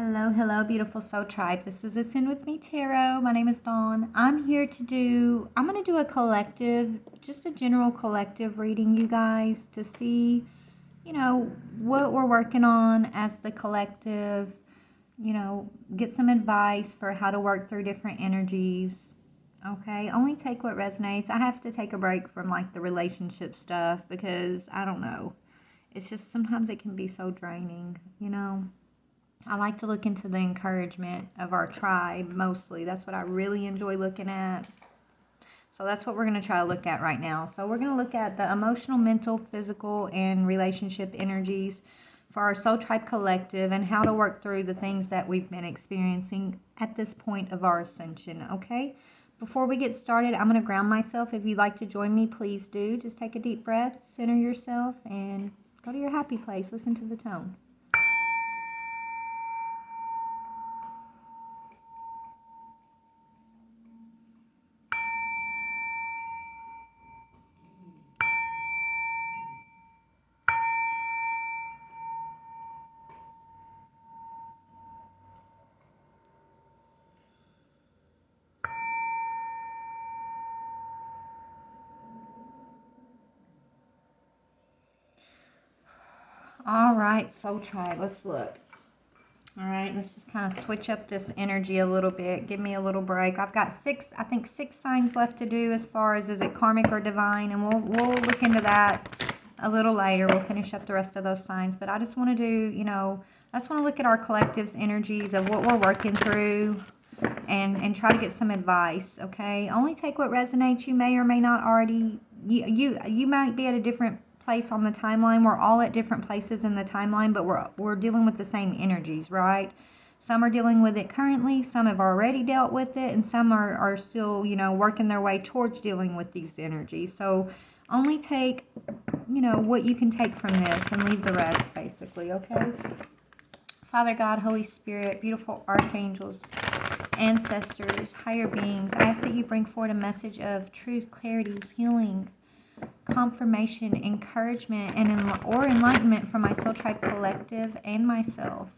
Hello, hello, beautiful soul tribe. This is Ascend with me, Tarot. My name is Dawn. I'm going to do a collective, just a general collective reading, you guys, to see, what we're working on as the collective, get some advice for how to work through different energies. Okay, only take what resonates. I have to take a break from like the relationship stuff because I don't know. It's just sometimes it can be so draining. I like to look into the encouragement of our tribe mostly. That's what I really enjoy looking at. So that's what we're going to try to look at right now. So we're going to look at the emotional, mental, physical, and relationship energies for our soul tribe collective and how to work through the things that we've been experiencing at this point of our ascension, okay? Before we get started, I'm going to ground myself. If you'd like to join me, please do. Just take a deep breath, center yourself, and go to your happy place. Listen to the tone. All right, soul tribe, let's look. All right, let's just kind of switch up this energy a little bit. Give me a little break. I've got six signs left to do as far as is it karmic or divine, and we'll look into that a little later. We'll finish up the rest of those signs, but I just want to do, I just want to look at our collective's energies of what we're working through and try to get some advice, okay? Only take what resonates. You may or may not already, you might be at a different place on the timeline. We're all at different places in the timeline, but we're dealing with the same energies, right? Some are dealing with it currently, some have already dealt with it, and some are still, working their way towards dealing with these energies. So only take, what you can take from this and leave the rest, basically, okay? Father God, Holy Spirit, beautiful archangels, ancestors, higher beings, I ask that you bring forward a message of truth, clarity, healing, confirmation, encouragement, or enlightenment for my soul tribe collective and myself.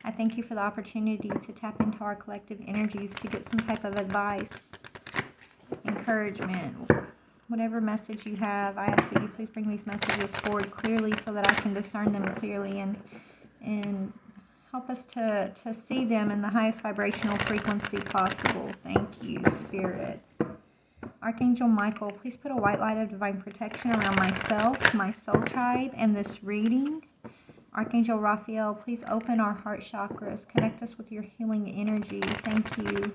I thank you for the opportunity to tap into our collective energies to get some type of advice, encouragement, whatever message you have. I ask that you please bring these messages forward clearly so that I can discern them clearly and help us to see them in the highest vibrational frequency possible. Thank you, Spirit. Archangel Michael, please put a white light of divine protection around myself, my soul tribe, and this reading. Archangel Raphael, please open our heart chakras. Connect us with your healing energy. Thank you.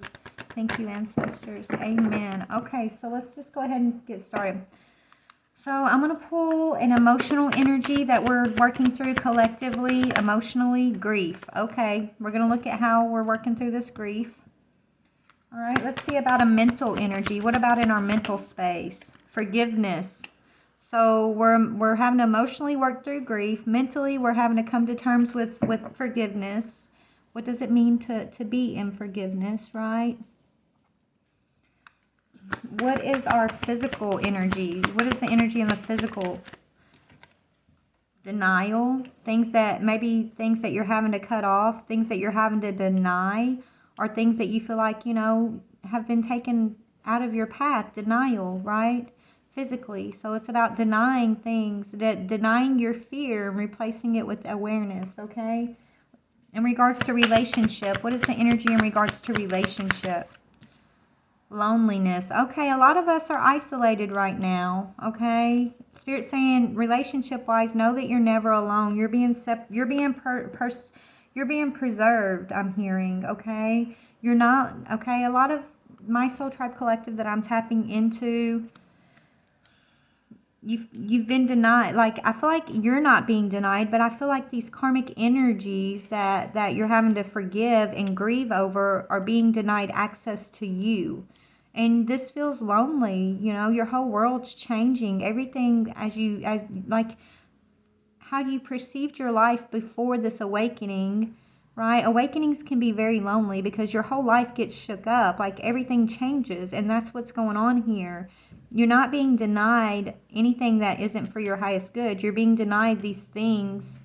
Thank you, ancestors. Amen. Okay, so let's just go ahead and get started. So I'm going to pull an emotional energy that we're working through collectively, emotionally, grief. Okay, we're going to look at how we're working through this grief. All right, let's see about a mental energy. What about in our mental space? Forgiveness. So we're having to emotionally work through grief. Mentally, we're having to come to terms with forgiveness. What does it mean to be in forgiveness, right? What is our physical energy? What is the energy in the physical? Denial. Things that you're having to cut off, things that you're having to deny, or things that you feel like, have been taken out of your path. Denial, right? Physically. So it's about denying things, denying your fear and replacing it with awareness, okay? In regards to relationship, what is the energy in regards to relationship? Loneliness. Okay, a lot of us are isolated right now, okay? Spirit saying, relationship-wise, know that you're never alone. You're being preserved, I'm hearing, okay? You're not, okay? A lot of my soul tribe collective that I'm tapping into, you've been denied. Like, I feel like you're not being denied, but I feel like these karmic energies that you're having to forgive and grieve over are being denied access to you. And this feels lonely, your whole world's changing. Everything as like how you perceived your life before this awakening, right? Awakenings can be very lonely because your whole life gets shook up. Like everything changes, and that's what's going on here. You're not being denied anything that isn't for your highest good. You're being denied these things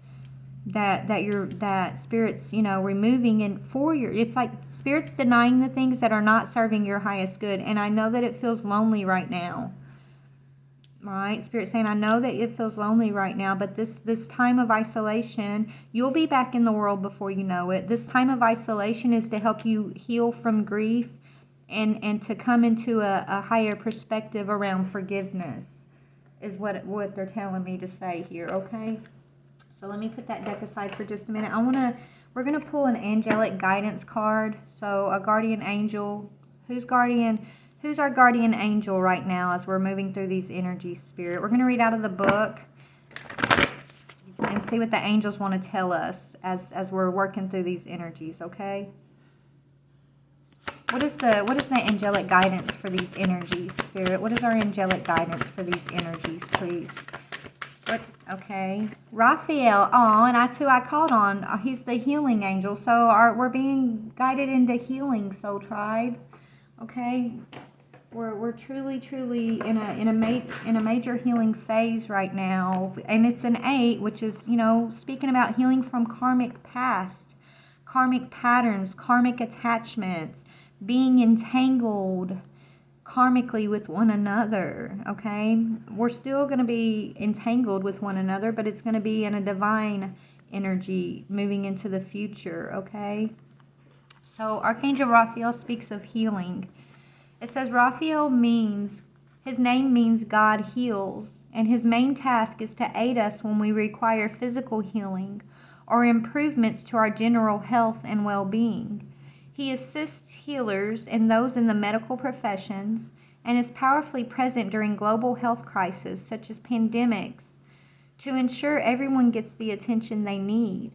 that Spirit's, you know, removing, and for your, it's like Spirit's denying the things that are not serving your highest good. And I know that it feels lonely right now. Right? Spirit saying, I know that it feels lonely right now, but this time of isolation, you'll be back in the world before you know it. This time of isolation is to help you heal from grief and to come into a higher perspective around forgiveness, is what they're telling me to say here, okay? So let me put that deck aside for just a minute. We're gonna pull an angelic guidance card. So a guardian angel. Who's our guardian angel right now as we're moving through these energies, Spirit? We're gonna read out of the book and see what the angels want to tell us as we're working through these energies, okay? What is the angelic guidance for these energies, Spirit? What is our angelic guidance for these energies, please? What? Okay, Raphael. Oh, and that's who I called on. He's the healing angel. So we're being guided into healing, Soul Tribe. Okay, we're truly in a major healing phase right now, and it's an 8, which is, you know, speaking about healing from karmic past, karmic patterns, karmic attachments, being entangled karmically with one another, okay? We're still going to be entangled with one another, but it's going to be in a divine energy moving into the future, okay? So Archangel Raphael speaks of healing. It says his name means God heals, and his main task is to aid us when we require physical healing or improvements to our general health and well-being. He assists healers and those in the medical professions and is powerfully present during global health crises such as pandemics to ensure everyone gets the attention they need.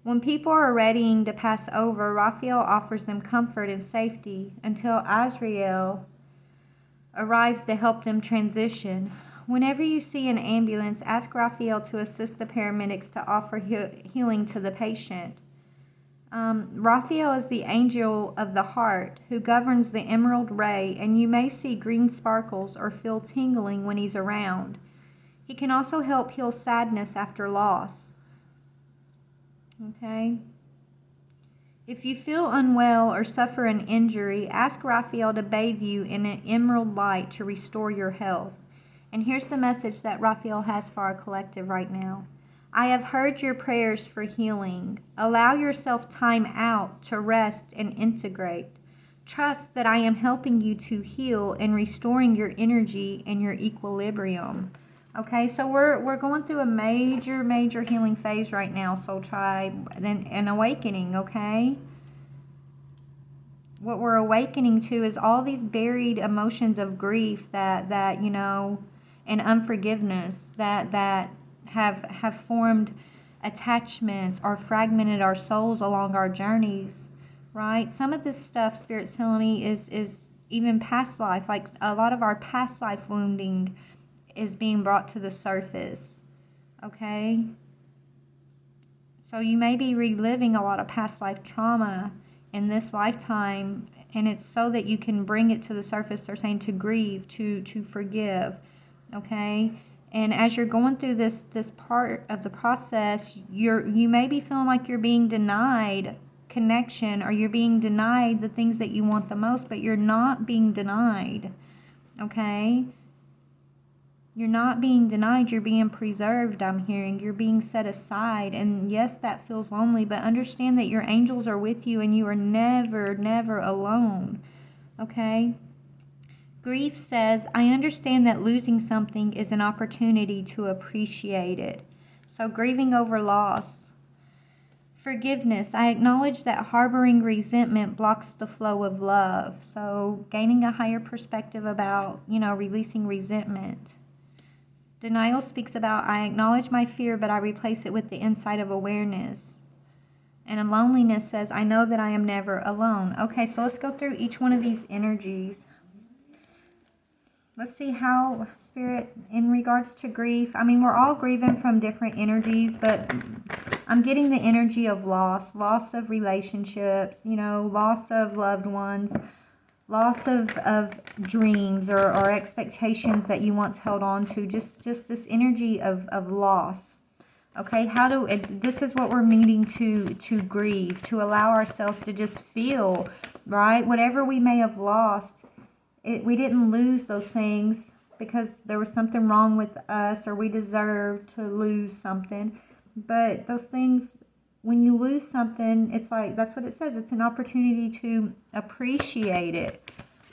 When people are readying to pass over, Raphael offers them comfort and safety until Azrael arrives to help them transition. Whenever you see an ambulance, ask Raphael to assist the paramedics to offer healing to the patient. Raphael is the angel of the heart who governs the emerald ray, and you may see green sparkles or feel tingling when he's around. He can also help heal sadness after loss. Okay? If you feel unwell or suffer an injury, ask Raphael to bathe you in an emerald light to restore your health. And here's the message that Raphael has for our collective right now. I have heard your prayers for healing. Allow yourself time out to rest and integrate. Trust that I am helping you to heal and restoring your energy and your equilibrium. Okay, so we're going through a major healing phase right now, Soul Tribe, and an awakening, okay? What we're awakening to is all these buried emotions of grief that you know, and unforgiveness that have formed attachments or fragmented our souls along our journeys, right? Some of this stuff, Spirit's telling me, is even past life. Like a lot of our past life wounding is being brought to the surface, okay? So you may be reliving a lot of past life trauma in this lifetime, and it's so that you can bring it to the surface. They're saying to grieve, to forgive, okay? And as you're going through this part of the process, you may be feeling like you're being denied connection, or you're being denied the things that you want the most, but you're not being denied, okay? You're not being denied, you're being preserved, I'm hearing. You're being set aside. And yes, that feels lonely, but understand that your angels are with you and you are never alone, okay? Grief says, I understand that losing something is an opportunity to appreciate it. So grieving over loss. Forgiveness. I acknowledge that harboring resentment blocks the flow of love. So gaining a higher perspective about, you know, releasing resentment. Denial speaks about, I acknowledge my fear, but I replace it with the insight of awareness. And a loneliness says, I know that I am never alone. Okay, so let's go through each one of these energies. Let's see how, Spirit, in regards to grief, I mean, we're all grieving from different energies, but I'm getting the energy of loss of relationships, you know, loss of loved ones, loss of dreams or expectations that you once held on to, just this energy of loss. Okay, this is what we're needing to grieve, to allow ourselves to just feel, right? Whatever we may have lost, we didn't lose those things because there was something wrong with us or we deserved to lose something. But those things, when you lose something, it's like, that's what it says. It's an opportunity to appreciate it,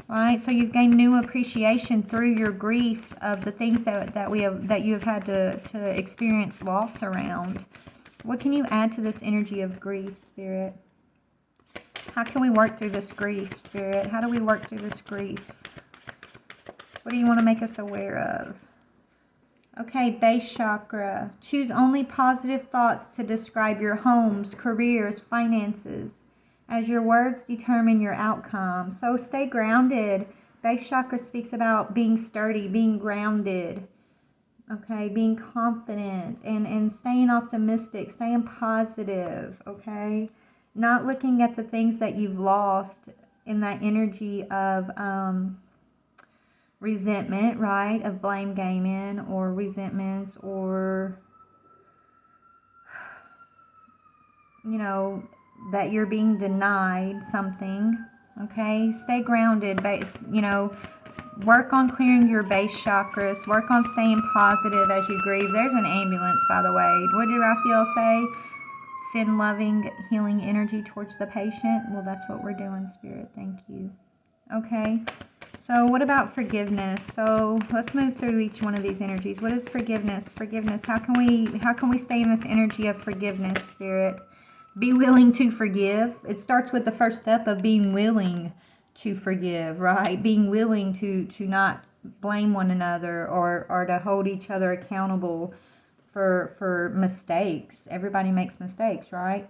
right? So you've gained new appreciation through your grief of the things that you have had to experience loss around. What can you add to this energy of grief, Spirit? How can we work through this grief, Spirit? How do we work through this grief? What do you want to make us aware of? Okay, base chakra. Choose only positive thoughts to describe your homes, careers, finances, as your words determine your outcome. So stay grounded. Base chakra speaks about being sturdy, being grounded, okay, being confident, and staying optimistic, staying positive, okay? Not looking at the things that you've lost in that energy of resentment, right? Of blame gaming or resentments or, you know, that you're being denied something, okay? Stay grounded, but, you know, work on clearing your base chakras. Work on staying positive as you grieve. There's an ambulance, by the way. What did Raphael say? Send loving, healing energy towards the patient. Well, that's what we're doing, Spirit. Thank you. Okay. So what about forgiveness? So let's move through each one of these energies. What is forgiveness? Forgiveness. How can we stay in this energy of forgiveness, Spirit? Be willing to forgive. It starts with the first step of being willing to forgive, right? Being willing to not blame one another or to hold each other accountable for mistakes. Everybody makes mistakes, right?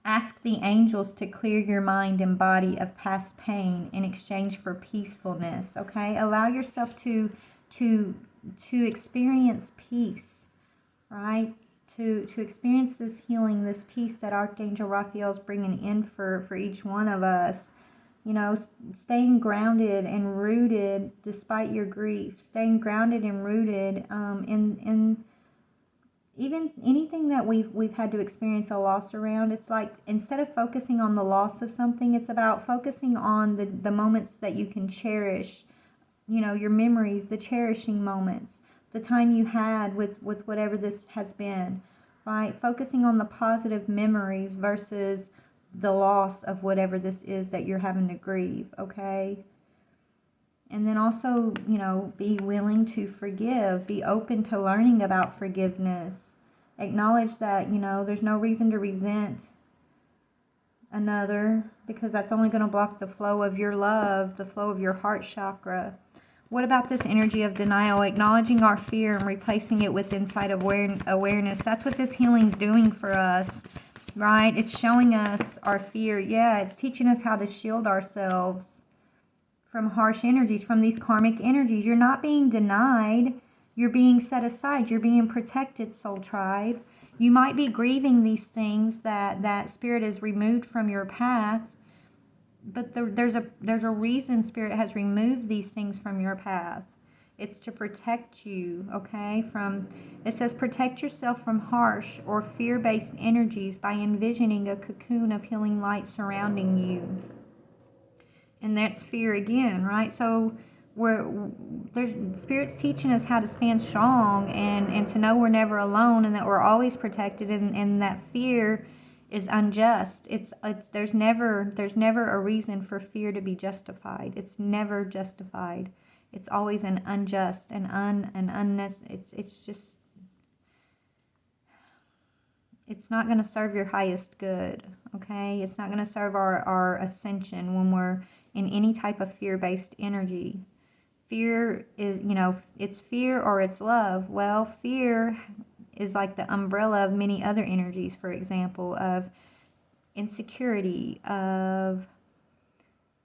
Ask the angels to clear your mind and body of past pain in exchange for peacefulness, okay? Allow yourself to experience peace, right? To experience this healing, this peace that Archangel Raphael is bringing in for each one of us. You know, staying grounded and rooted despite your grief. Staying grounded and rooted in even anything that we've had to experience a loss around. It's like, instead of focusing on the loss of something, it's about focusing on the moments that you can cherish, you know, your memories, the cherishing moments, the time you had with whatever this has been, right? Focusing on the positive memories versus the loss of whatever this is that you're having to grieve, okay? And then also, you know, be willing to forgive. Be open to learning about forgiveness. Acknowledge that, you know, there's no reason to resent another, because that's only going to block the flow of your love, the flow of your heart chakra. What about this energy of denial? Acknowledging our fear and replacing it with insight awareness. That's what this healing's doing for us, right? It's showing us our fear. Yeah, it's teaching us how to shield ourselves from harsh energies, from these karmic energies. You're not being denied. You're being set aside. You're being protected, soul tribe. You might be grieving these things that Spirit has removed from your path, but there's a reason Spirit has removed these things from your path. It's to protect you, okay? It says, protect yourself from harsh or fear-based energies by envisioning a cocoon of healing light surrounding you. And that's fear again, right? So Spirit's teaching us how to stand strong and to know we're never alone and that we're always protected, and that fear is unjust. There's never a reason for fear to be justified. It's never justified. It's always an unjust and unnecessary. It's just, it's not going to serve your highest good, okay? It's not going to serve our ascension when we're in any type of fear-based energy. Fear is, you know, it's fear or it's love. Well, fear is like the umbrella of many other energies, for example, of insecurity, of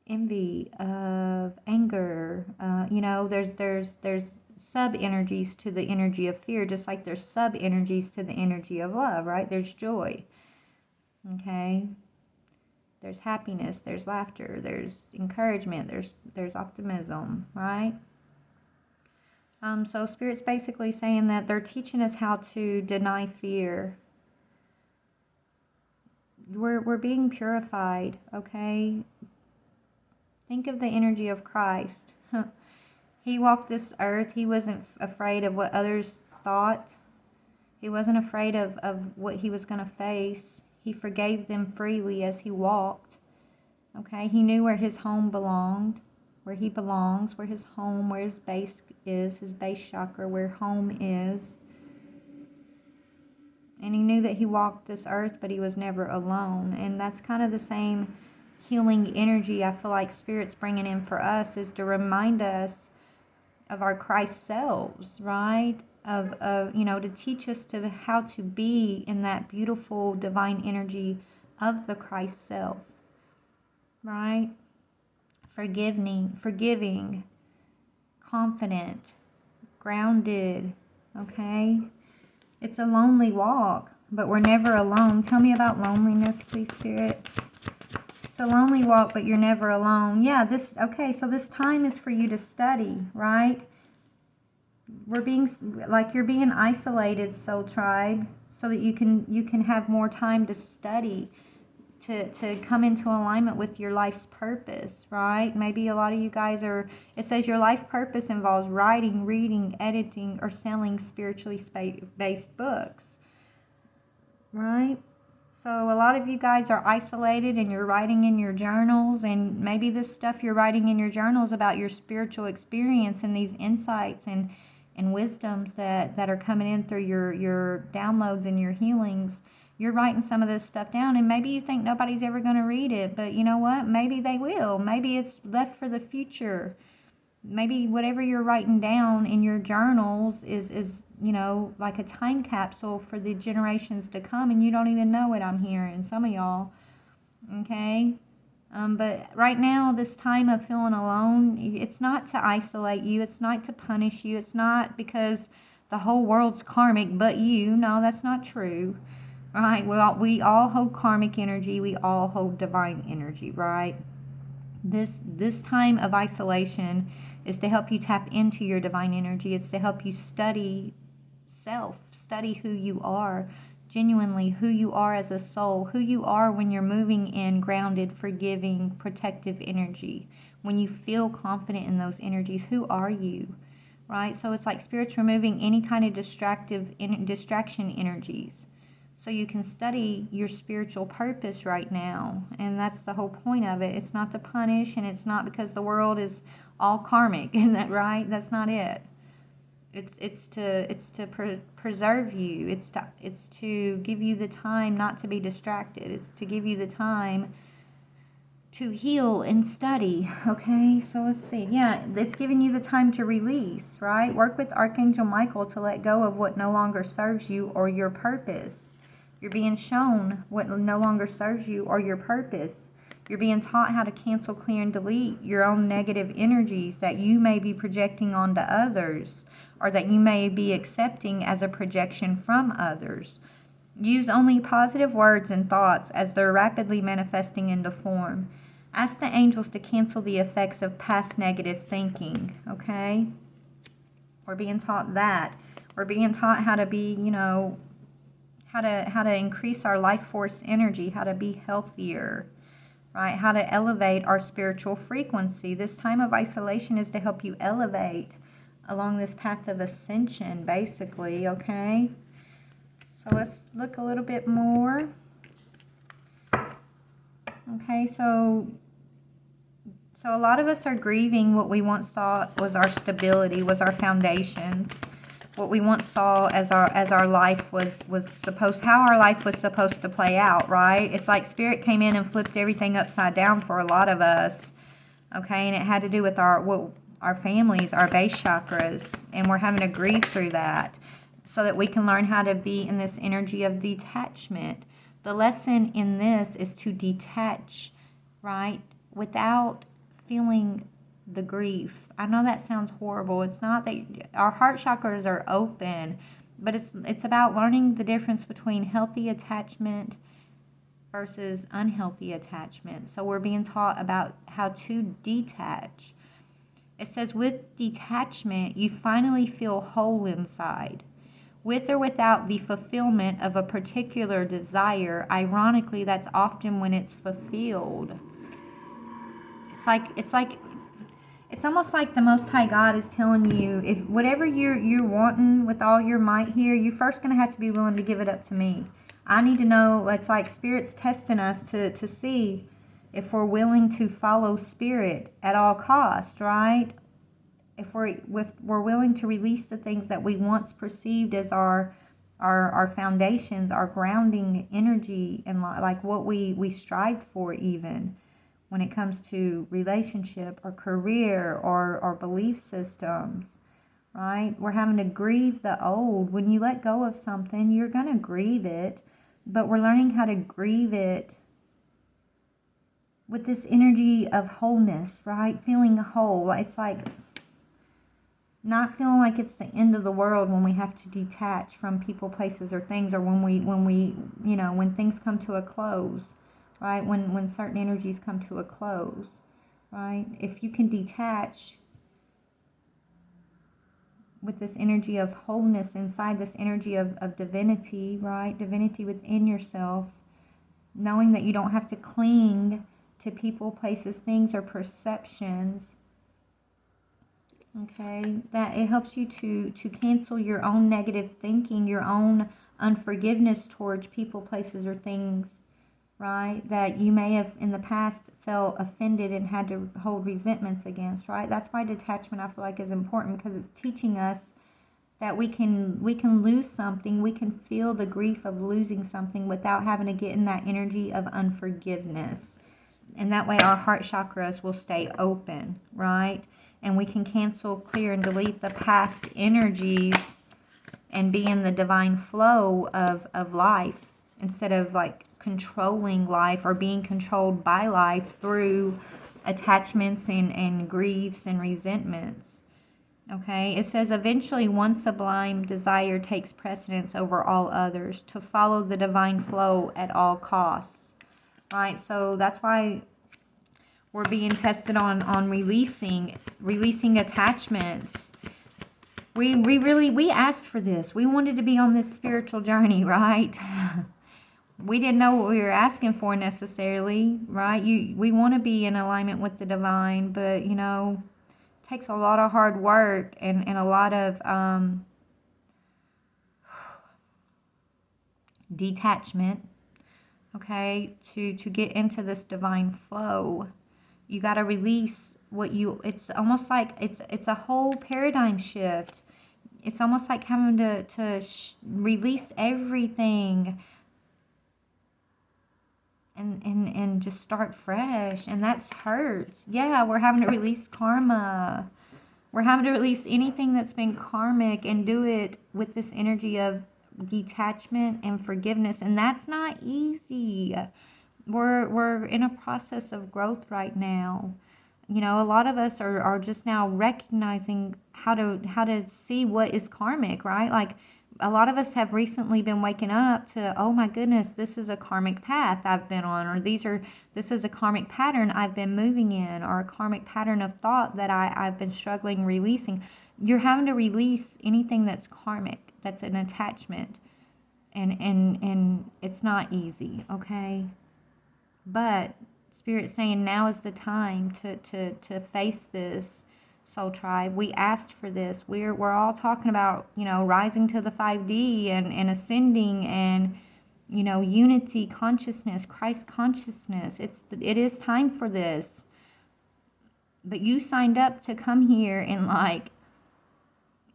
envy, of anger. You know, there's sub-energies to the energy of fear, just like there's sub-energies to the energy of love, right? There's joy, okay? There's happiness, there's laughter, there's encouragement, there's optimism, right? So Spirit's basically saying that they're teaching us how to deny fear. We're being purified, okay? Think of the energy of Christ. He walked this earth. He wasn't afraid of what others thought. He wasn't afraid of what he was going to face. He forgave them freely as he walked. Okay, he knew where his home belonged, where he belongs, where his home, where his base is, his base chakra, where home is. And he knew that he walked this earth, but he was never alone. And that's kind of the same healing energy I feel like Spirit's bringing in for us, is to remind us of our Christ selves, right? Of you know, to teach us to how to be in that beautiful divine energy of the Christ self, right? Forgiving, confident, grounded, okay? It's a lonely walk, but we're never alone. Tell me about loneliness, please, Spirit. It's a lonely walk, but you're never alone. Yeah, okay, so this time is for you to study, right? We're being, like, you're being isolated, Soul Tribe, so that you can have more time to study, to come into alignment with your life's purpose, right? Maybe a lot of you guys it says your life purpose involves writing, reading, editing, or selling spiritually based books, right? So a lot of you guys are isolated and you're writing in your journals, and maybe this stuff you're writing in your journals about your spiritual experience and these insights and wisdoms that are coming in through your downloads and your healings. You're writing some of this stuff down, and maybe you think nobody's ever going to read it, but you know what? Maybe they will. Maybe it's left for the future. Maybe whatever you're writing down in your journals is you know, like a time capsule for the generations to come, and you don't even know it, I'm hearing, some of y'all, okay? But right now, this time of feeling alone, it's not to isolate you, it's not to punish you, it's not because the whole world's karmic but you. No, that's not true. Right? We all hold karmic energy. We all hold divine energy, right? This time of isolation is to help you tap into your divine energy. It's to help you study self, study who you are, genuinely who you are as a soul, who you are when you're moving in grounded, forgiving, protective energy. When you feel confident in those energies, who are you? Right? So it's like Spirit's removing any kind of distraction energies, so you can study your spiritual purpose right now. And that's the whole point of it. It's not to punish, and it's not because the world is all karmic. Isn't that right? That's not it. It's to preserve you. It's to give you the time not to be distracted. It's to give you the time to heal and study. Okay, so let's see. Yeah, it's giving you the time to release, right? Work with Archangel Michael to let go of what no longer serves you or your purpose. You're being shown what no longer serves you or your purpose. You're being taught how to cancel, clear, and delete your own negative energies that you may be projecting onto others, or that you may be accepting as a projection from others. Use only positive words and thoughts as they're rapidly manifesting into form. Ask the angels to cancel the effects of past negative thinking, okay? We're being taught that. We're being taught how to be, you know, how to increase our life force energy, how to be healthier, right? How to elevate our spiritual frequency. This time of isolation is to help you elevate along this path of ascension, basically, okay? So let's look a little bit more. Okay, so a lot of us are grieving what we once thought was our stability, was our foundations. What we once saw as our life was supposed, how our life was supposed to play out, right? It's like Spirit came in and flipped everything upside down for a lot of us, okay? And it had to do with our families, our base chakras, and we're having to grieve through that so that we can learn how to be in this energy of detachment. The lesson in this is to detach, right? Without feeling the grief. I know that sounds horrible. It's not that our heart chakras are open, but it's about learning the difference between healthy attachment versus unhealthy attachment. So we're being taught about how to detach. It says, with detachment, you finally feel whole inside. With or without the fulfillment of a particular desire, ironically, that's often when it's fulfilled. It's almost like the Most High God is telling you, if whatever you're wanting with all your might here, you're first going to have to be willing to give it up to me. I need to know, it's like Spirit's testing us to see if we're willing to follow Spirit at all cost, right? If we're willing to release the things that we once perceived as our foundations, our grounding energy, and like what we strived for, even when it comes to relationship or career or belief systems, right? We're having to grieve the old. When you let go of something, you're going to grieve it, but we're learning how to grieve it with this energy of wholeness, right? Feeling whole. It's like not feeling like it's the end of the world when we have to detach from people, places, or things, or when we when things come to a close, right? When certain energies come to a close, right? If you can detach with this energy of wholeness inside, this energy of divinity, right? Divinity within yourself, knowing that you don't have to cling to people, places, things, or perceptions. Okay, that it helps you to cancel your own negative thinking, your own unforgiveness towards people, places, or things, right? That you may have in the past felt offended and had to hold resentments against, right? That's why detachment, I feel like, is important, because it's teaching us that we can lose something, we can feel the grief of losing something without having to get in that energy of unforgiveness. And that way our heart chakras will stay open, right? And we can cancel, clear, and delete the past energies and be in the divine flow of life, instead of like controlling life or being controlled by life through attachments and griefs and resentments. Okay, it says, eventually one sublime desire takes precedence over all others, to follow the divine flow at all costs. Right, so that's why we're being tested on releasing attachments. We asked for this. We wanted to be on this spiritual journey, right? We didn't know what we were asking for necessarily, right? We want to be in alignment with the divine, but it takes a lot of hard work and a lot of detachment, okay, to get into this divine flow. You got to release it's almost like it's a whole paradigm shift. It's almost like having to release everything and just start fresh, and that hurts. Yeah, we're having to release karma. We're having to release anything that's been karmic and do it with this energy of detachment and forgiveness, and that's not easy. We're in a process of growth right now. A lot of us are just now recognizing how to see what is karmic, right? Like, a lot of us have recently been waking up to, oh my goodness, this is a karmic path I've been on, or this is a karmic pattern I've been moving in, or a karmic pattern of thought that I've been struggling releasing. You're having to release anything that's karmic, that's an attachment, and it's not easy, okay? But Spirit's saying now is the time to face this, Soul Tribe. We asked for this. We're all talking about, rising to the 5D and ascending and, unity, consciousness, Christ consciousness. It is time for this. But you signed up to come here and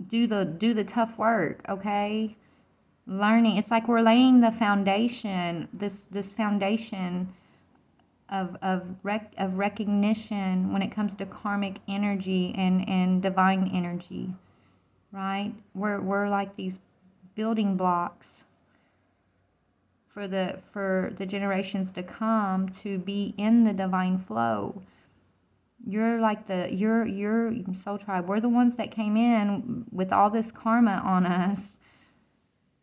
do the tough work, okay? Learning. It's like we're laying the foundation, this foundation of recognition when it comes to karmic energy and divine energy, right? We're like these building blocks for the generations to come to be in the divine flow. You're like you're Soul Tribe. We're the ones that came in with all this karma on us,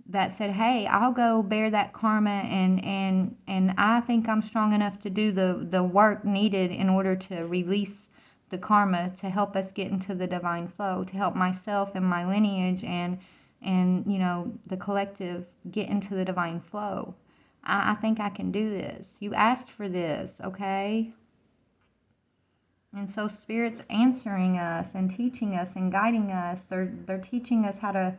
that said, hey, I'll go bear that karma, and I think I'm strong enough to do the work needed in order to release the karma to help us get into the divine flow, to help myself and my lineage and you know, the collective get into the divine flow. I think I can do this. You asked for this, okay? And so Spirit's answering us and teaching us and guiding us. They're teaching us how to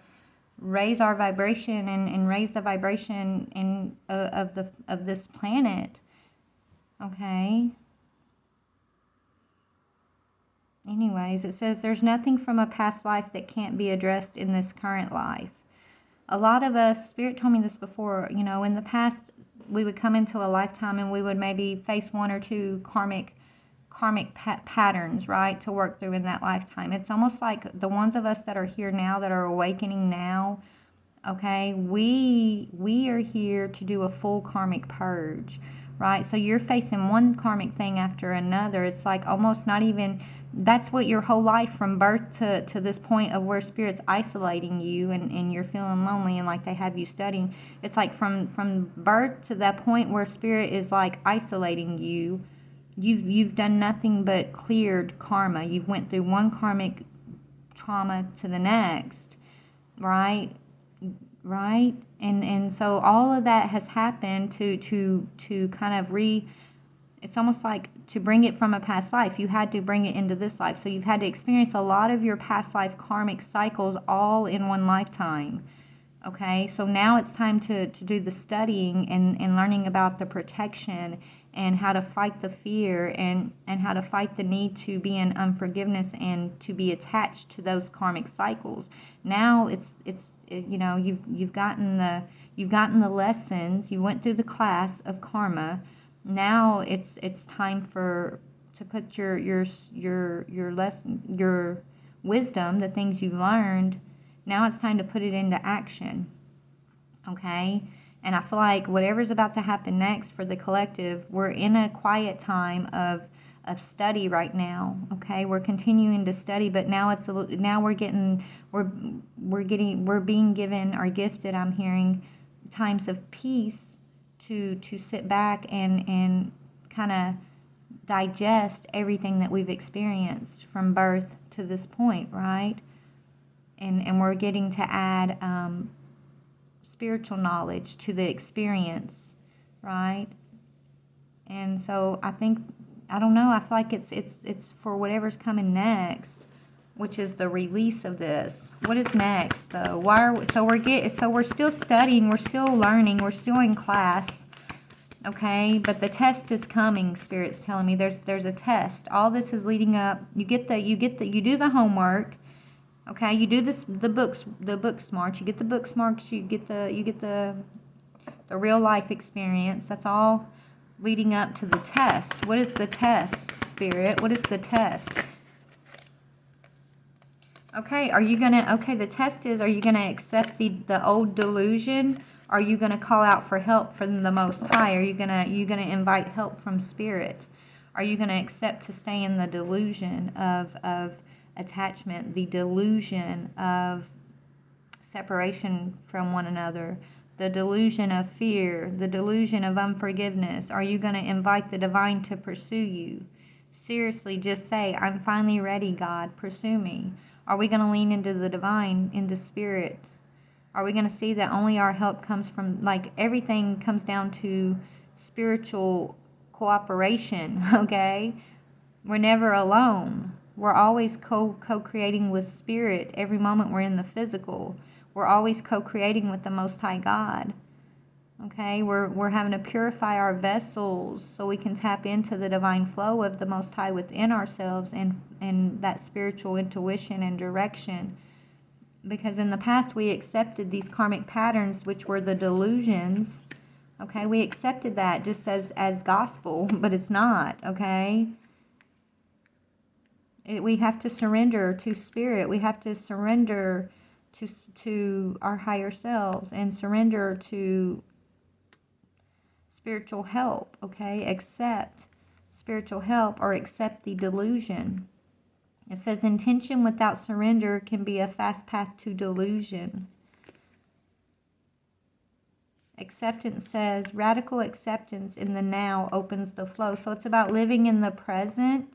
raise our vibration and raise the vibration of this planet. Okay? Anyways, it says there's nothing from a past life that can't be addressed in this current life. A lot of us, Spirit told me this before, you know, in the past we would come into a lifetime and we would maybe face one or two karmic patterns, right, to work through in that lifetime. It's almost like the ones of us that are here now, that are awakening now, okay, we are here to do a full karmic purge, right? So you're facing one karmic thing after another. It's like almost not even, that's what your whole life from birth to this point of where Spirit's isolating you and you're feeling lonely and like they have you studying. It's like from birth to that point where Spirit is like isolating you. You've done nothing but cleared karma. You've went through one karmic trauma to the next, right? Right? And so all of that has happened to kind of it's almost like to bring it from a past life. You had to bring it into this life. So you've had to experience a lot of your past life karmic cycles all in one lifetime. Okay, so now it's time to do the studying and learning about the protection and how to fight the fear and how to fight the need to be in unforgiveness and to be attached to those karmic cycles. Now it's you know, you've gotten the lessons. You went through the class of karma. Now it's time to put your lesson, your wisdom, the things you learned. Now it's time to put it into action, okay? And I feel like whatever's about to happen next for the collective, we're in a quiet time of study right now, okay? We're continuing to study, but now we're being given or gifted, I'm hearing, times of peace to sit back and kind of digest everything that we've experienced from birth to this point, right? And we're getting to add spiritual knowledge to the experience, right? And so I think, I don't know, I feel like it's for whatever's coming next, which is the release of this. What is next, though? So we're still studying, we're still learning, we're still in class, okay? But the test is coming. Spirit's telling me there's a test. All this is leading up. You do the homework. Okay, you do the book smarts. You get the book smarts. You get the real life experience. That's all leading up to the test. What is the test, Spirit? What is the test? Okay, the test is, are you gonna accept the old delusion? Are you gonna call out for help from the Most High? Are you gonna invite help from Spirit? Are you gonna accept to stay in the delusion of attachment, the delusion of separation from one another, the delusion of fear, the delusion of unforgiveness? Are you going to invite the divine to pursue you? Seriously, just say, I'm finally ready, God, pursue me. Are we going to lean into the divine, into Spirit? Are we going to see that only our help comes from, like, everything comes down to spiritual cooperation, okay? We're never alone. We're always co-creating with Spirit every moment we're in the physical. We're always co-creating with the Most High God. Okay, we're having to purify our vessels so we can tap into the divine flow of the Most High within ourselves and that spiritual intuition and direction. Because in the past we accepted these karmic patterns, which were the delusions. Okay, we accepted that just as gospel, but it's not, okay? We have to surrender to Spirit. We have to surrender to our higher selves and surrender to spiritual help, okay? Accept spiritual help or accept the delusion. It says intention without surrender can be a fast path to delusion. Acceptance says radical acceptance in the now opens the flow. So it's about living in the present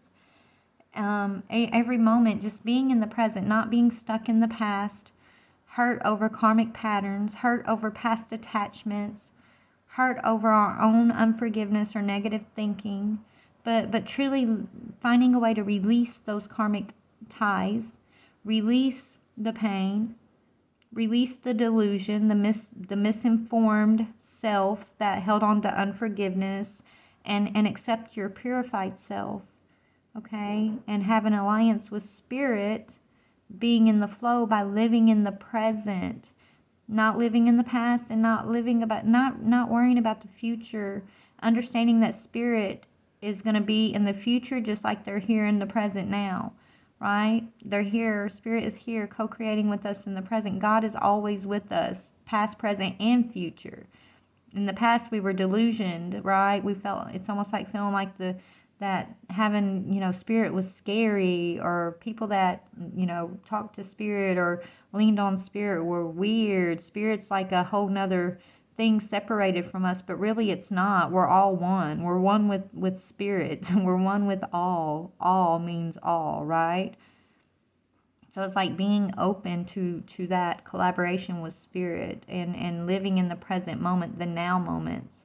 Every moment, just being in the present, not being stuck in the past, hurt over karmic patterns, hurt over past attachments, hurt over our own unforgiveness or negative thinking, but truly finding a way to release those karmic ties, release the pain, release the delusion, the misinformed self that held on to unforgiveness, and accept your purified self, okay? And have an alliance with spirit, being in the flow by living in the present, not living in the past, and not worrying about the future, understanding that spirit is going to be in the future just like they're here in the present now, right? They're here, spirit is here co-creating with us in the present. God is always with us, past, present, and future. In the past we were delusioned, right? We felt, it's almost like feeling like that having, spirit was scary, or people that, talked to spirit or leaned on spirit were weird. Spirit's like a whole nother thing separated from us, but really it's not. We're all one. We're one with spirit. We're one with all. All means all, right? So it's like being open to that collaboration with spirit, and living in the present moment, the now moments.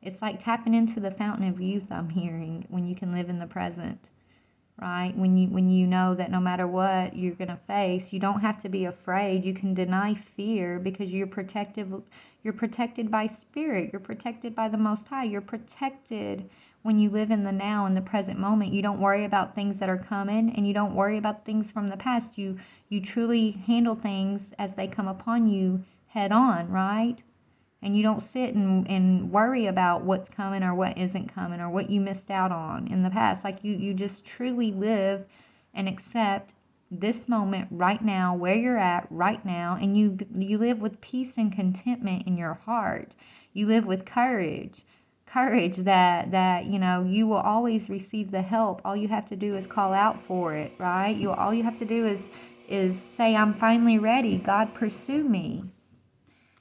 It's like tapping into the fountain of youth, I'm hearing, when you can live in the present, right? When you know that no matter what you're going to face, you don't have to be afraid. You can deny fear because you're protected by spirit. You're protected by the Most High. You're protected when you live in the now, in the present moment. You don't worry about things that are coming, and you don't worry about things from the past. You truly handle things as they come upon you head on, right? And you don't sit and worry about what's coming or what isn't coming or what you missed out on in the past. Like you just truly live and accept this moment right now, where you're at right now, and you live with peace and contentment in your heart. You live with courage that you will always receive the help. All you have to do is call out for it, right? All you have to do is say, I'm finally ready. God, pursue me.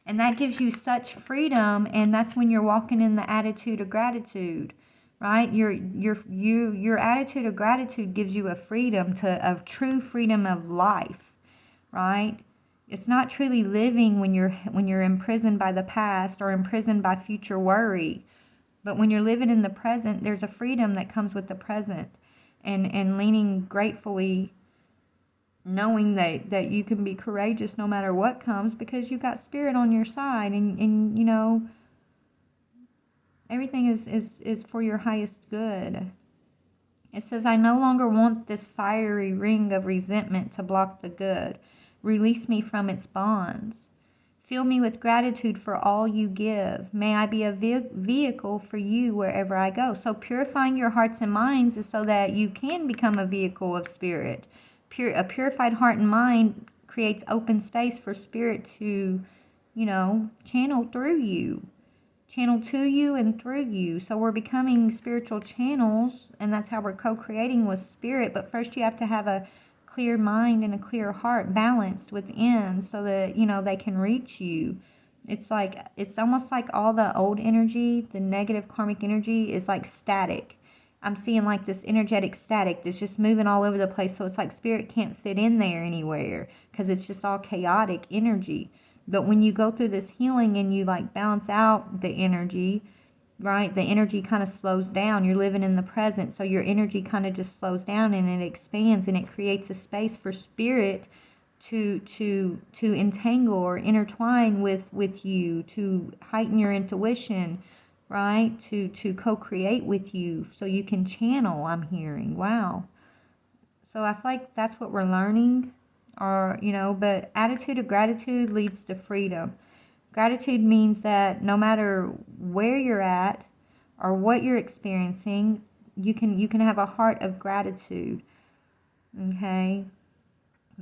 And that gives you such freedom, and that's when you're walking in the attitude of gratitude, right? Your attitude of gratitude gives you a true freedom of life, right? It's not truly living when you're imprisoned by the past or imprisoned by future worry. But when you're living in the present, there's a freedom that comes with the present, and leaning gratefully, knowing that you can be courageous no matter what comes, because you've got spirit on your side, and everything is for your highest good. It says, I no longer want this fiery ring of resentment to block the good. Release me from its bonds. Fill me with gratitude for all you give. May I be a vehicle for you wherever I go. So purifying your hearts and minds is so that you can become a vehicle of spirit. A purified heart and mind creates open space for spirit to, channel through you. Channel to you and through you. So we're becoming spiritual channels, and that's how we're co-creating with spirit. But first you have to have a clear mind and a clear heart balanced within, so that, they can reach you. It's almost like all the old energy, the negative karmic energy, is like static. I'm seeing like this energetic static that's just moving all over the place. So it's like spirit can't fit in there anywhere because it's just all chaotic energy. But when you go through this healing and you like balance out the energy, right? The energy kind of slows down. You're living in the present. So your energy kind of just slows down, and it expands, and it creates a space for spirit to entangle or intertwine with you, to heighten your intuition, right? To co-create with you so you can channel, I'm hearing. Wow. So I feel like that's what we're learning, but attitude of gratitude leads to freedom. Gratitude means that no matter where you're at or what you're experiencing, you can have a heart of gratitude, okay?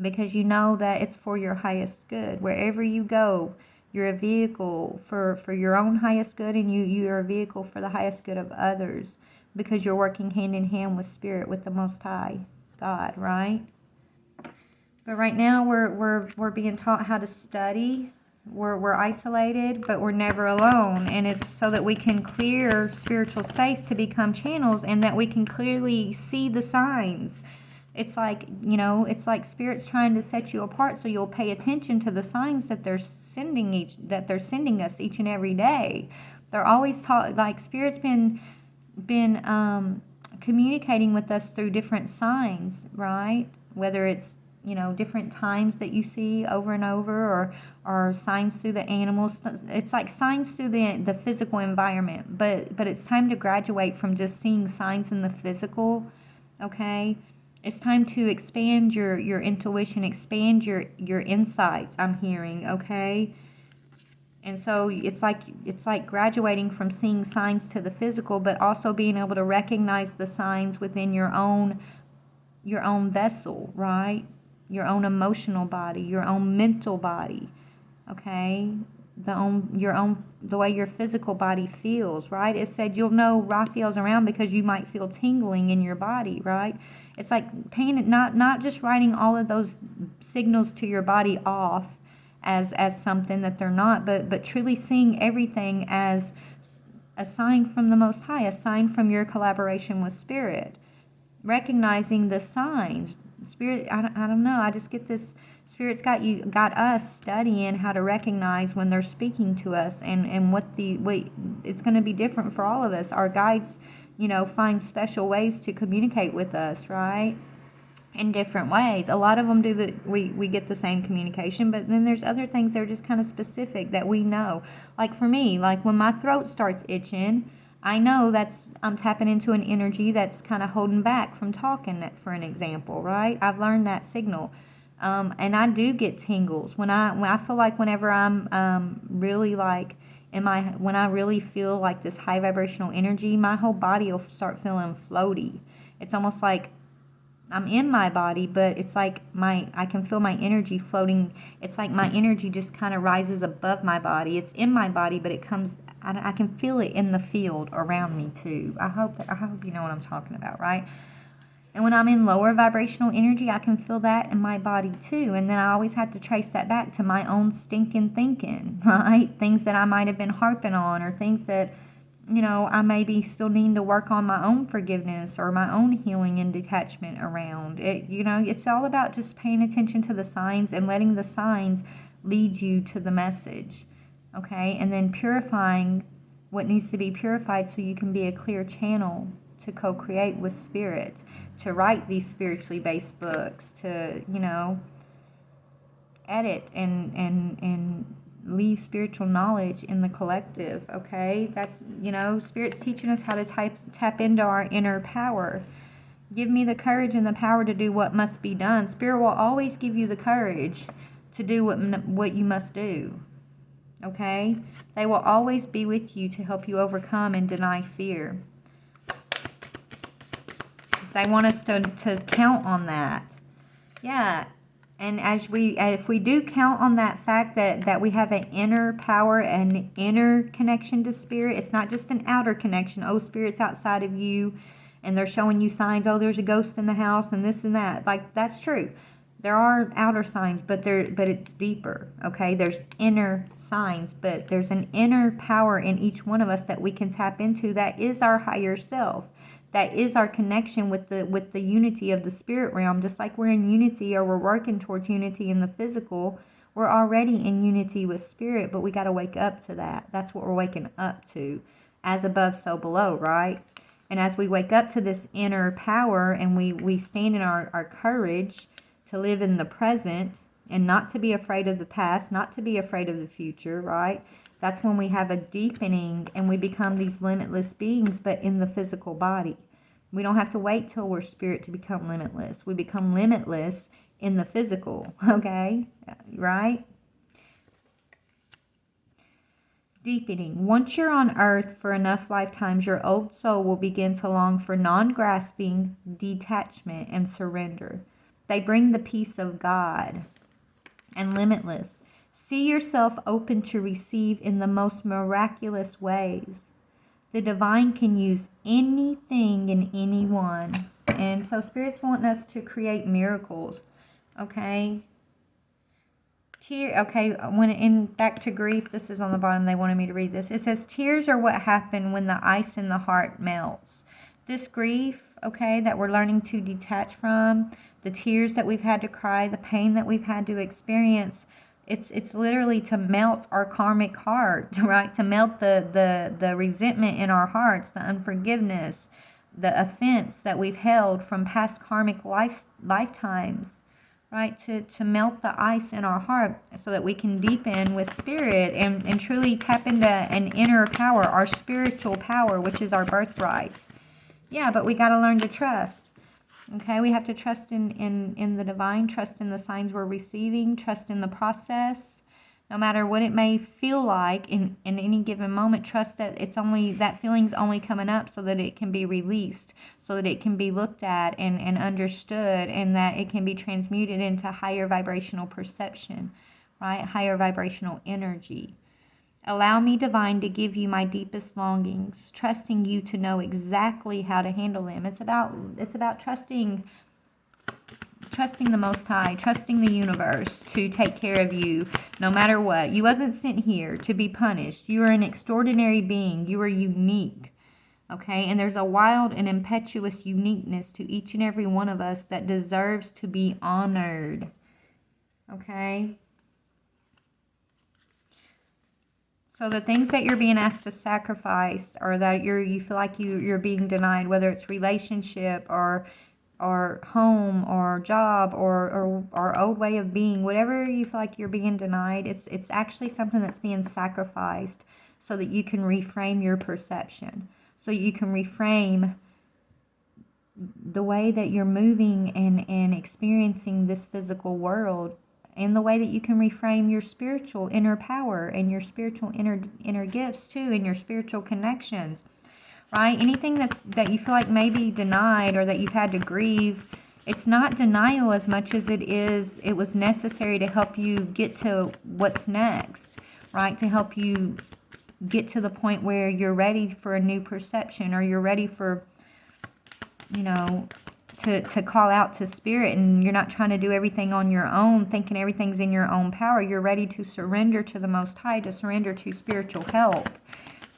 Because you know that it's for your highest good. Wherever you go, you're a vehicle for your own highest good, and you're a vehicle for the highest good of others, because you're working hand in hand with spirit, with the Most High God, right? But right now we're being taught how to study. We're isolated, but we're never alone, and it's so that we can clear spiritual space to become channels, and that we can clearly see the signs. It's like, you know, it's like Spirit's trying to set you apart so you'll pay attention to the signs that they're sending us each and every day. They're always like Spirit's been communicating with us through different signs, right? Whether it's, you know, different times that you see over and over, or signs through the animals. It's like signs through the physical environment, but it's time to graduate from just seeing signs in the physical, okay? It's time to expand your intuition, expand your insights, I'm hearing, okay? And so it's like graduating from seeing signs to the physical, but also being able to recognize the signs within your own vessel, right? Your own emotional body, your own mental body, okay? The way your physical body feels, right? It said you'll know Raphael's around because you might feel tingling in your body, right? It's like paying, not just writing all of those signals to your body off as something that they're not, but truly seeing everything as a sign from the Most High, a sign from your collaboration with Spirit. Recognizing the signs. Spirit, I don't know, I just get this, Spirit's got us studying how to recognize when they're speaking to us, and it's going to be different for all of us. Our guides, you know, find special ways to communicate with us, right? In different ways. A lot of them do we get the same communication, but then there's other things that are just kind of specific that we know. Like for me, like when my throat starts itching, I know I'm tapping into an energy that's kind of holding back from talking, for an example, right? I've learned that signal. And I do get tingles when I feel like whenever I'm really like when I really feel like this high vibrational energy, my whole body will start feeling floaty. It's almost like I'm in my body, but it's like I can feel my energy floating. It's like my energy just kind of rises above my body. It's in my body, but it comes, I can feel it in the field around me too. I hope you know what I'm talking about, right? And when I'm in lower vibrational energy, I can feel that in my body too. And then I always have to trace that back to my own stinking thinking, right? Things that I might have been harping on, or things that, you know, I maybe still need to work on my own forgiveness or my own healing and detachment around it. You know, it's all about just paying attention to the signs and letting the signs lead you to the message, okay? And then purifying what needs to be purified so you can be a clear channel to co-create with Spirit, to write these spiritually based books, to, you know, edit and leave spiritual knowledge in the collective, okay? That's, you know, Spirit's teaching us how to tap into our inner power. Give me the courage and the power to do what must be done. Spirit will always give you the courage to do what you must do, okay? They will always be with you to help you overcome and deny fear. They want us to count on that. Yeah. And if we do count on that fact that we have an inner power and an inner connection to Spirit, it's not just an outer connection. Oh, Spirit's outside of you and they're showing you signs. Oh, there's a ghost in the house and this and that. Like, that's true. There are outer signs, but it's deeper, okay? There's inner signs, but there's an inner power in each one of us that we can tap into that is our higher self. That is our connection with the unity of the spirit realm. Just like we're in unity, or we're working towards unity in the physical, we're already in unity with Spirit, but we got to wake up to that. That's what we're waking up to. As above, so below, right? And as we wake up to this inner power and we stand in our courage to live in the present and not to be afraid of the past, not to be afraid of the future, right? That's when we have a deepening and we become these limitless beings, but in the physical body. We don't have to wait till we're Spirit to become limitless. We become limitless in the physical, okay? Right? Deepening. Once you're on earth for enough lifetimes, your old soul will begin to long for non-grasping, detachment, and surrender. They bring the peace of God and limitless. See yourself open to receive in the most miraculous ways. The divine can use anything and anyone. And so Spirit's wanting us to create miracles. Okay? Back to grief, this is on the bottom. They wanted me to read this. It says, tears are what happen when the ice in the heart melts. This grief, okay, that we're learning to detach from, the tears that we've had to cry, the pain that we've had to experience, it's literally to melt our karmic heart, right? To melt the resentment in our hearts, the unforgiveness, the offense that we've held from past karmic lifetimes, right? To melt the ice in our heart so that we can deepen with spirit and truly tap into an inner power, our spiritual power, which is our birthright. Yeah, but we got to learn to trust. Okay, we have to trust in the divine, trust in the signs we're receiving, trust in the process. No matter what it may feel like in any given moment, trust that that feeling's only coming up so that it can be released, so that it can be looked at and understood, and that it can be transmuted into higher vibrational perception, right? Higher vibrational energy. Allow me, divine, to give you my deepest longings, trusting you to know exactly how to handle them. It's about trusting the Most High, trusting the universe to take care of you no matter what. You wasn't sent here to be punished. You are an extraordinary being. You are unique. Okay? And there's a wild and impetuous uniqueness to each and every one of us that deserves to be honored. Okay? So the things that you're being asked to sacrifice, or that you feel like you're being denied, whether it's relationship or home or job or old way of being, whatever you feel like you're being denied, it's actually something that's being sacrificed so that you can reframe your perception, so you can reframe the way that you're moving and experiencing this physical world, and the way that you can reframe your spiritual inner power and your spiritual inner gifts too, and your spiritual connections. Right? Anything that you feel like may be denied or that you've had to grieve, it's not denial as much as it was necessary to help you get to what's next, right? To help you get to the point where you're ready for a new perception, or you're ready for, to call out to spirit, and you're not trying to do everything on your own, thinking everything's in your own power. You're ready to surrender to the Most High, to surrender to spiritual help,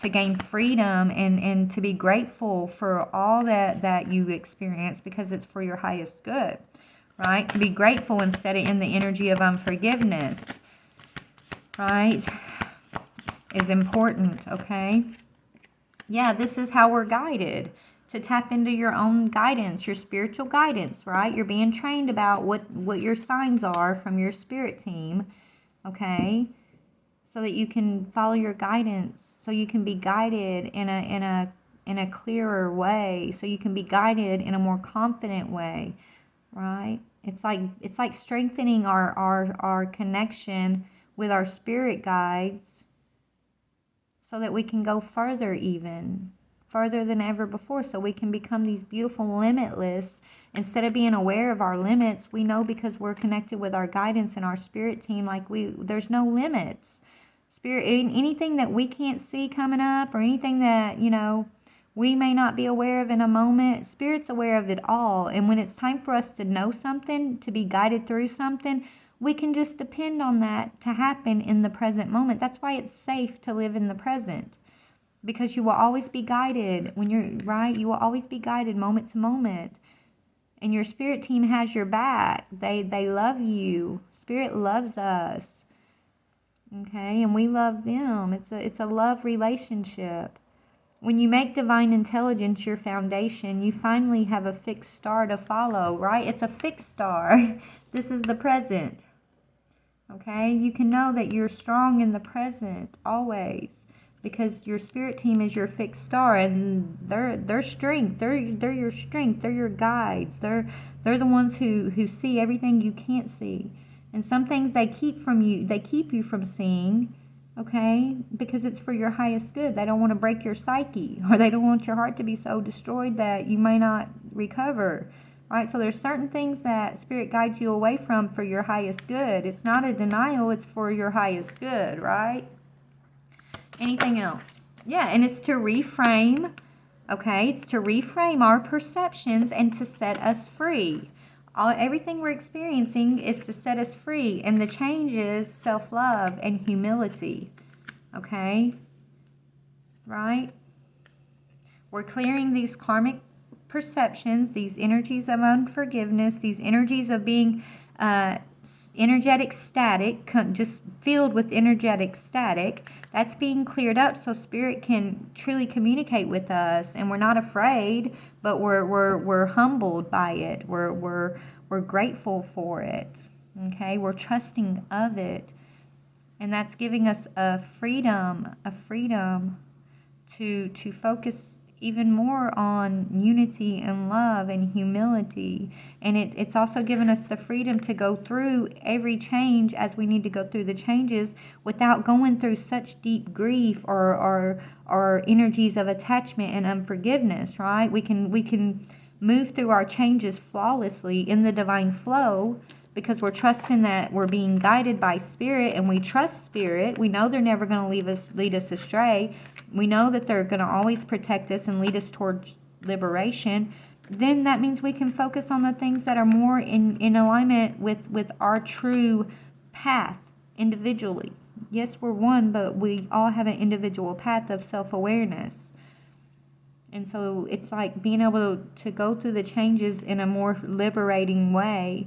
to gain freedom and to be grateful for all that you experience, because it's for your highest good, right? To be grateful instead of in the energy of unforgiveness, right, is important, okay? Yeah, this is how we're guided, to tap into your own guidance, your spiritual guidance, right? You're being trained about what your signs are from your spirit team, okay? So that you can follow your guidance, so you can be guided in a clearer way, so you can be guided in a more confident way, right? It's like strengthening our connection with our spirit guides, so that we can go further, even further than ever before, so we can become these beautiful limitless. Instead of being aware of our limits, we know, because we're connected with our guidance and our spirit team, like there's no limits. Spirit, anything that we can't see coming up, or anything that, we may not be aware of in a moment, Spirit's aware of it all. And when it's time for us to know something, to be guided through something, we can just depend on that to happen in the present moment. That's why it's safe to live in the present, because you will always be guided when you're right. You will always be guided moment to moment, and your spirit team has your back. They love you. Spirit loves us. Okay, and we love them. It's a love relationship. When you make divine intelligence your foundation, you finally have a fixed star to follow, right? It's a fixed star. This is the present. Okay, you can know that you're strong in the present always, because your spirit team is your fixed star, and they're strength. They're your strength. They're your guides. They're the ones who see everything you can't see. And some things they keep you from seeing, okay? Because it's for your highest good. They don't want to break your psyche, or they don't want your heart to be so destroyed that you may not recover, right? So there's certain things that Spirit guides you away from for your highest good. It's not a denial, it's for your highest good, right? Anything else? Yeah, and it's to reframe, okay? It's to reframe our perceptions and to set us free. Everything we're experiencing is to set us free, and the change is self-love and humility, okay? Right? We're clearing these karmic perceptions, these energies of unforgiveness, these energies of being energetic static, just filled with energetic static, that's being cleared up so Spirit can truly communicate with us, and we're not afraid, but we're humbled by it. We're grateful for it. Okay, we're trusting of it, and that's giving us a freedom to focus even more on unity and love and humility. And it's also given us the freedom to go through every change as we need to go through the changes without going through such deep grief or energies of attachment and unforgiveness, right? We can move through our changes flawlessly in the divine flow, because we're trusting that we're being guided by Spirit, and we trust Spirit. We know they're never going to lead us astray. We know that they're going to always protect us and lead us towards liberation. Then that means we can focus on the things that are more in alignment with our true path individually. Yes, we're one, but we all have an individual path of self-awareness. And so it's like being able to go through the changes in a more liberating way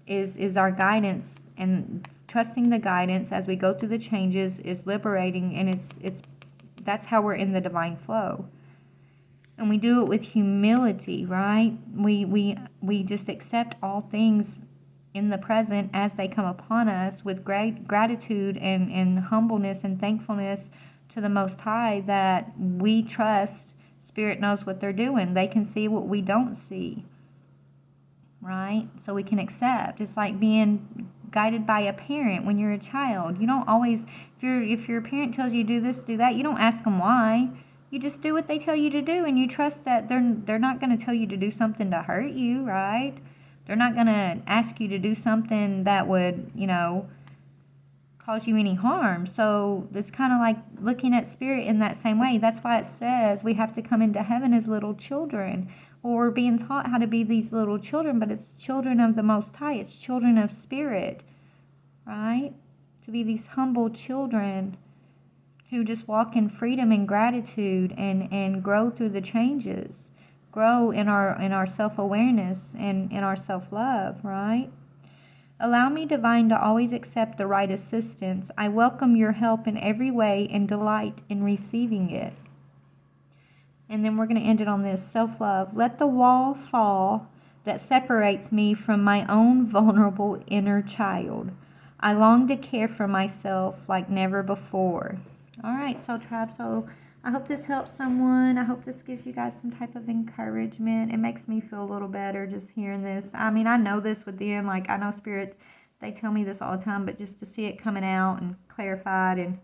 is our guidance, and trusting the guidance as we go through the changes is liberating, and that's how we're in the divine flow. And we do it with humility, right? We just accept all things in the present as they come upon us with great gratitude and humbleness and thankfulness to the Most High, that we trust Spirit knows what they're doing. They can see what we don't see. Right? So we can accept. It's like being guided by a parent when you're a child. You don't always, if your parent tells you do this, do that, you don't ask them why. You just do what they tell you to do, and you trust that they're not going to tell you to do something to hurt you, right? They're not going to ask you to do something that would, cause you any harm. So it's kind of like looking at Spirit in that same way. That's why it says we have to come into heaven as little children. Well, we're being taught how to be these little children, but it's children of the Most High. It's children of Spirit, right? To be these humble children who just walk in freedom and gratitude and grow through the changes, grow in our self-awareness and in our self-love, right? Allow me, Divine, to always accept the right assistance. I welcome your help in every way and delight in receiving it. And then we're going to end it on this, self-love. Let the wall fall that separates me from my own vulnerable inner child. I long to care for myself like never before. All right, Soul Tribe. So I hope this helps someone. I hope this gives you guys some type of encouragement. It makes me feel a little better just hearing this. I mean, I know this with them. Like, I know Spirit, they tell me this all the time, but just to see it coming out and clarified, and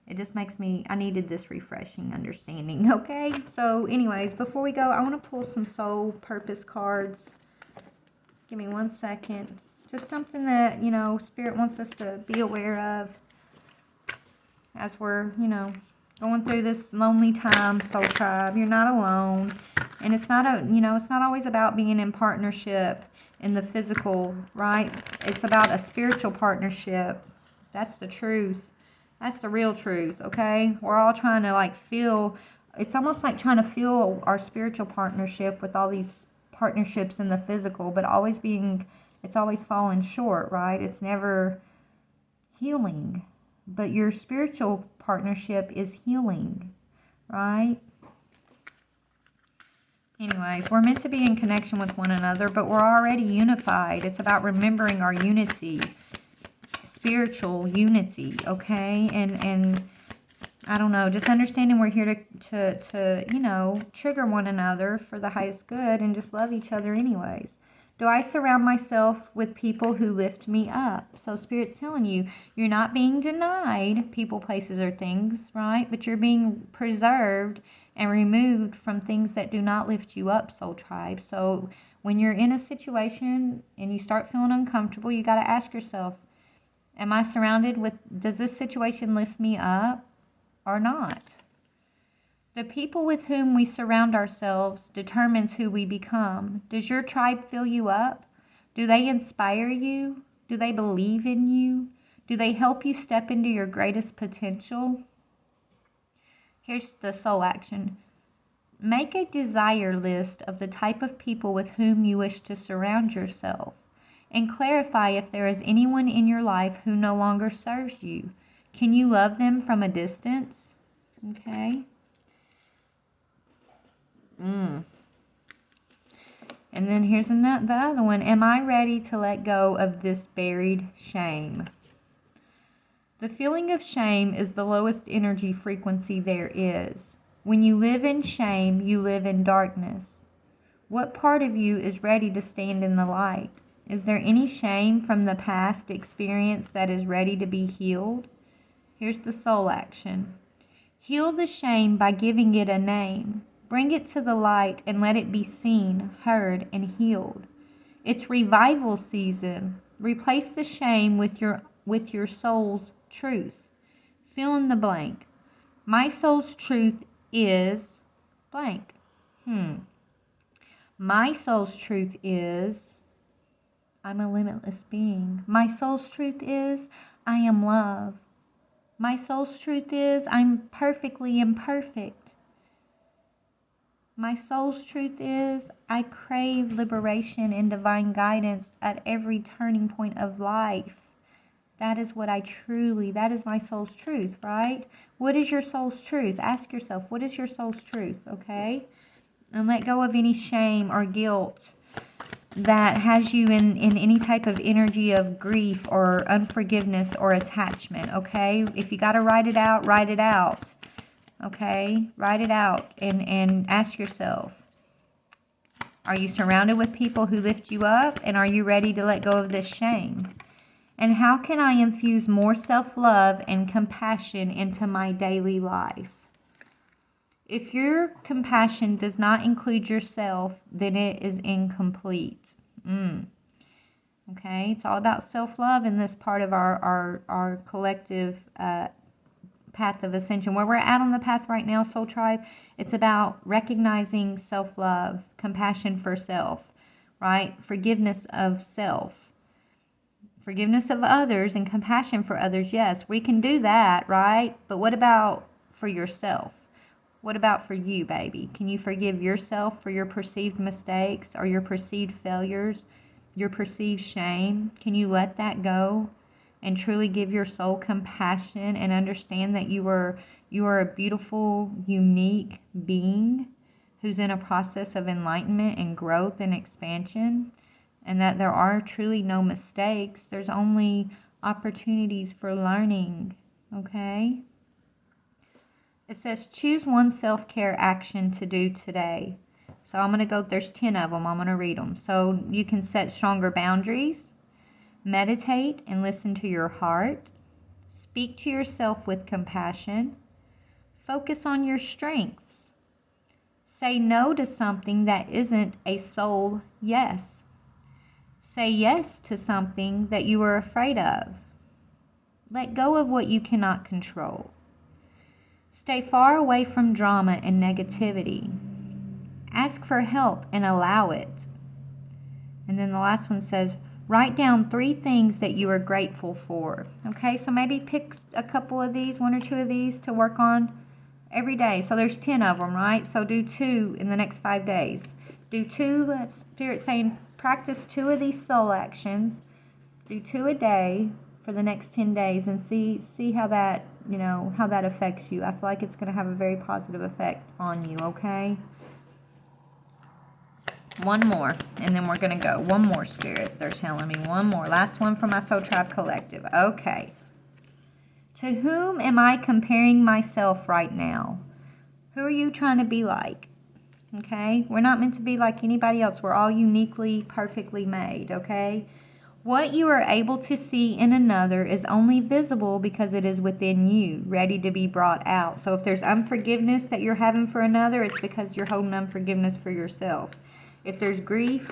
it just makes me, I needed this refreshing understanding, okay? So anyways, before we go, I want to pull some soul purpose cards. Give me 1 second. Just something that, Spirit wants us to be aware of as we're, going through this lonely time, Soul Tribe. You're not alone. And it's not it's not always about being in partnership in the physical, right? It's about a spiritual partnership. That's the truth. That's the real truth, okay? We're all trying to feel, it's almost like trying to feel our spiritual partnership with all these partnerships in the physical, but it's always falling short, right? It's never healing. But your spiritual partnership is healing, right? Anyways, we're meant to be in connection with one another, but we're already unified. It's about remembering our unity. Spiritual unity, okay? And I don't know, just understanding we're here to trigger one another for the highest good and just love each other anyways. Do I surround myself with people who lift me up? So Spirit's telling you, you're not being denied people, places, or things, right? But you're being preserved and removed from things that do not lift you up, Soul Tribe. So when you're in a situation and you start feeling uncomfortable, you got to ask yourself, am I surrounded with, does this situation lift me up or not? The people with whom we surround ourselves determines who we become. Does your tribe fill you up? Do they inspire you? Do they believe in you? Do they help you step into your greatest potential? Here's the soul action. Make a desire list of the type of people with whom you wish to surround yourself, and clarify if there is anyone in your life who no longer serves you. Can you love them from a distance? Okay. And then here's the other one. Am I ready to let go of this buried shame? The feeling of shame is the lowest energy frequency there is. When you live in shame, you live in darkness. What part of you is ready to stand in the light? Is there any shame from the past experience that is ready to be healed? Here's the soul action. Heal the shame by giving it a name. Bring it to the light and let it be seen, heard, and healed. It's revival season. Replace the shame with your soul's truth. Fill in the blank. My soul's truth is blank. My soul's truth is I'm a limitless being. My soul's truth is I am love. My soul's truth is I'm perfectly imperfect. My soul's truth is I crave liberation and divine guidance at every turning point of life. That is what that is my soul's truth, right? What is your soul's truth? Ask yourself, what is your soul's truth, okay? And let go of any shame or guilt that has you in any type of energy of grief or unforgiveness or attachment, okay? If you got to write it out, okay? Write it out and ask yourself, are you surrounded with people who lift you up? And are you ready to let go of this shame? And how can I infuse more self-love and compassion into my daily life? If your compassion does not include yourself, then it is incomplete. Okay, it's all about self-love in this part of our collective path of ascension. Where we're at on the path right now, Soul Tribe, it's about recognizing self-love, compassion for self, right? Forgiveness of self. Forgiveness of others and compassion for others, yes, we can do that, right? But what about for yourself? What about for you, baby? Can you forgive yourself for your perceived mistakes or your perceived failures, your perceived shame? Can you let that go and truly give your soul compassion and understand that you are a beautiful, unique being who's in a process of enlightenment and growth and expansion? And that there are truly no mistakes. There's only opportunities for learning, okay? It says, choose one self-care action to do today. So I'm going to go, there's 10 of them. I'm going to read them. So you can set stronger boundaries, meditate and listen to your heart, speak to yourself with compassion, focus on your strengths, say no to something that isn't a soul yes. Say yes to something that you are afraid of. Let go of what you cannot control. Stay far away from drama and negativity. Ask for help and allow it. And then the last one says, write down 3 things that you are grateful for. Okay, so maybe pick a couple of these, 1 or 2 of these to work on every day. So there's 10 of them, right? So do 2 in the next 5 days. Do 2, Spirit saying, practice 2 of these soul actions. Do 2 a day for the next 10 days and see how that, how that affects you. I feel like it's going to have a very positive effect on you, okay? One more, and then we're going to go. One more, Spirit. They're telling me one more. Last one for my Soul Tribe Collective. Okay. To whom am I comparing myself right now? Who are you trying to be like? Okay? We're not meant to be like anybody else. We're all uniquely, perfectly made, okay? What you are able to see in another is only visible because it is within you, ready to be brought out. So if there's unforgiveness that you're having for another, it's because you're holding unforgiveness for yourself. If there's grief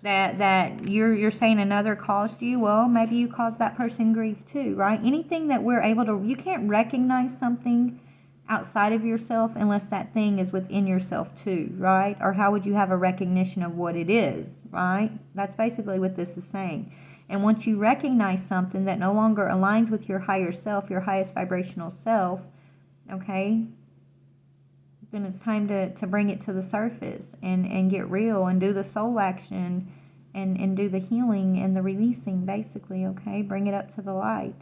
that you're saying another caused you, well, maybe you caused that person grief too, right? Anything that we're able to, you can't recognize something outside of yourself unless that thing is within yourself too, right? Or how would you have a recognition of what it is, right? That's basically what this is saying. And once you recognize something that no longer aligns with your higher self, your highest vibrational self, okay, then it's time to bring it to the surface and get real and do the soul action and do the healing and the releasing, basically, okay? Bring it up to the light.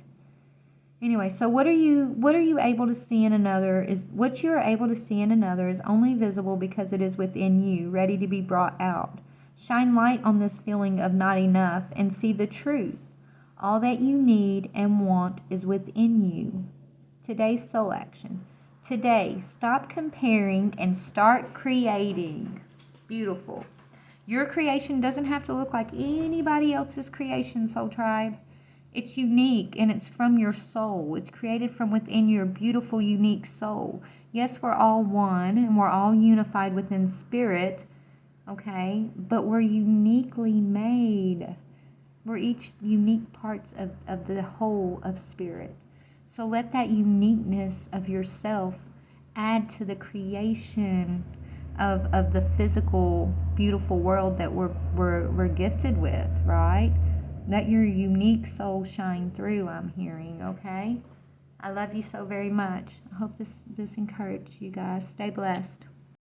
Anyway, so what are you able to see in another is what you're able to see in another is only visible because it is within you, ready to be brought out. Shine light on this feeling of not enough and see the truth. All that you need and want is within you. Today's soul action. Today, stop comparing and start creating. Beautiful. Your creation doesn't have to look like anybody else's creation, Soul Tribe. It's unique and it's from your soul. It's created from within your beautiful, unique soul. Yes, we're all one and we're all unified within spirit, okay? But we're uniquely made. We're each unique parts of the whole of spirit. So let that uniqueness of yourself add to the creation of the physical, beautiful world that we're gifted with, right? Let your unique soul shine through, I'm hearing, okay? I love you so very much. I hope this encouraged you guys. Stay blessed.